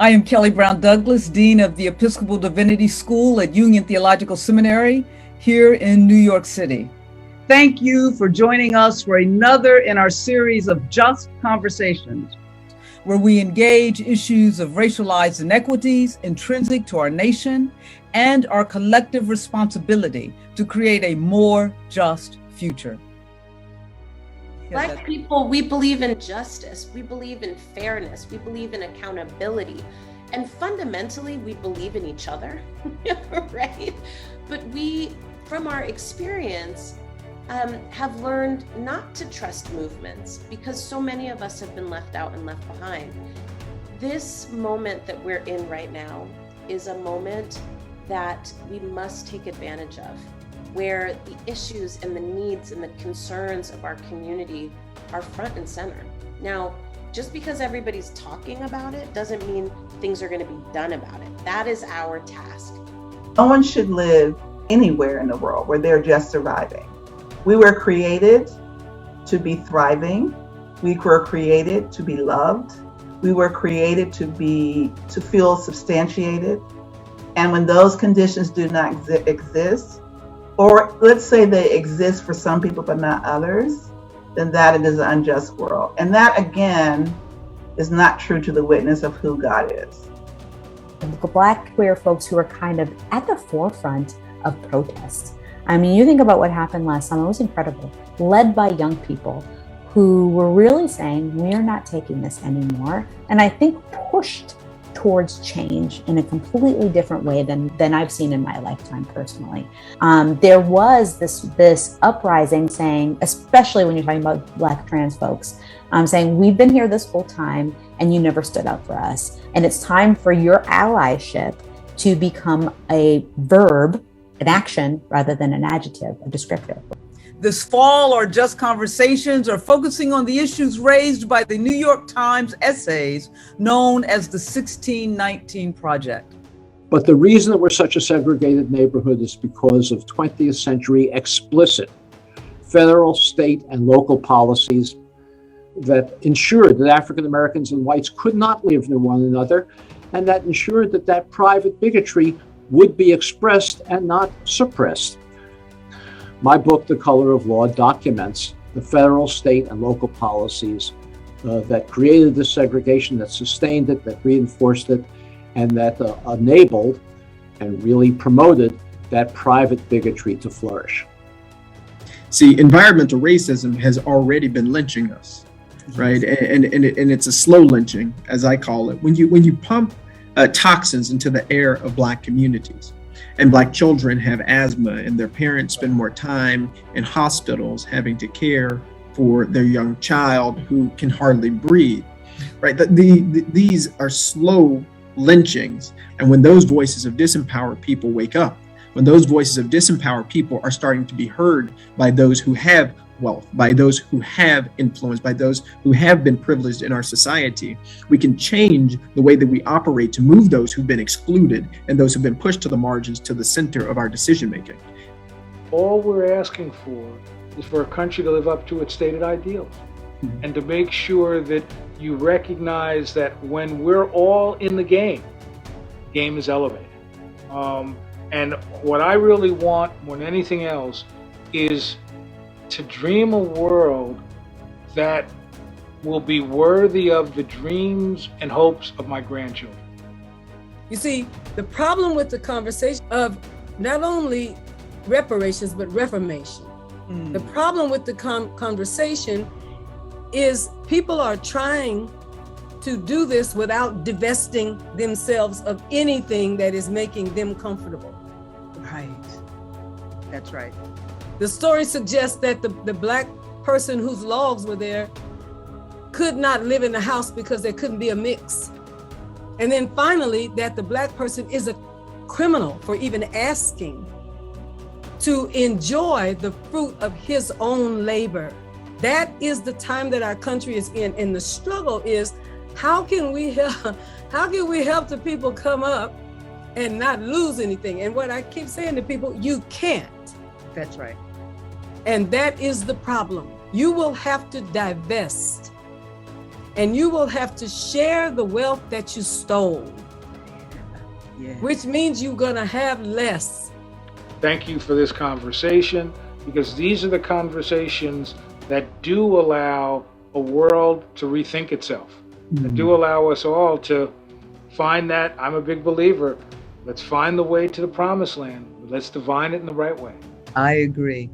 I am Kelly Brown Douglas, Dean of the Episcopal Divinity School at Union Theological Seminary here in New York City. Thank you for joining us for another in our series of Just Conversations, where we engage issues of racialized inequities intrinsic to our nation and our collective responsibility to create a more just future. Black people, we believe in justice, we believe in fairness, we believe in accountability, and fundamentally we believe in each other, right? But we, from our experience, have learned not to trust movements because so many of us have been left out and left behind. This moment that we're in right now is a moment that we must take advantage of, where the issues and the needs and the concerns of our community are front and center. Now, just because everybody's talking about it doesn't mean things are going to be done about it. That is our task. No one should live anywhere in the world where they're just surviving. We were created to be thriving. We were created to be loved. We were created to feel substantiated. And when those conditions do not exist, or let's say they exist for some people but not others, then that is an unjust world. And that, again, is not true to the witness of who God is. Black queer folks who are kind of at the forefront of protests. I mean, you think about what happened last summer, it was incredible, led by young people who were really saying, we're not taking this anymore. And I think pushed towards change in a completely different way than I've seen in my lifetime personally. There was this uprising saying, especially when you're talking about Black trans folks, saying, we've been here this whole time and you never stood up for us. And it's time for your allyship to become a verb, an action, rather than an adjective, a descriptor. This fall, our Just Conversations are focusing on the issues raised by the New York Times essays known as the 1619 Project. But the reason that we're such a segregated neighborhood is because of 20th century explicit federal, state, and local policies that ensured that African Americans and whites could not live near one another, and that ensured that private bigotry would be expressed and not suppressed. My book, The Color of Law, documents the federal, state, and local policies that created this segregation, that sustained it, that reinforced it, and that enabled and really promoted that private bigotry to flourish. See, environmental racism has already been lynching us, right? And it's a slow lynching, as I call it. When you pump toxins into the air of Black communities, and Black children have asthma and their parents spend more time in hospitals having to care for their young child who can hardly breathe, right? These are slow lynchings. And when those voices of disempowered people wake up, when those voices of disempowered people are starting to be heard by those who have wealth, by those who have influence, by those who have been privileged in our society, we can change the way that we operate to move those who've been excluded and those who've been pushed to the margins to the center of our decision making. All we're asking for is for a country to live up to its stated ideals, and to make sure that you recognize that when we're all in the game is elevated. And what I really want more than anything else is to dream a world that will be worthy of the dreams and hopes of my grandchildren. You see, the problem with the conversation of not only reparations, but reformation. The problem with the conversation is people are trying to do this without divesting themselves of anything that is making them comfortable. Right. That's right. The story suggests that the Black person whose logs were there could not live in the house because there couldn't be a mix. And then finally, that the Black person is a criminal for even asking to enjoy the fruit of his own labor. That is the time that our country is in. And the struggle is, how can we help the people come up and not lose anything? And what I keep saying to people, you can't. That's right. And that is the problem. You will have to divest and you will have to share the wealth that you stole, which means you're going to have less. Thank you for this conversation, because these are the conversations that do allow a world to rethink itself, that do allow us all to find that. I'm a big believer. Let's find the way to the promised land. Let's divine it in the right way. I agree.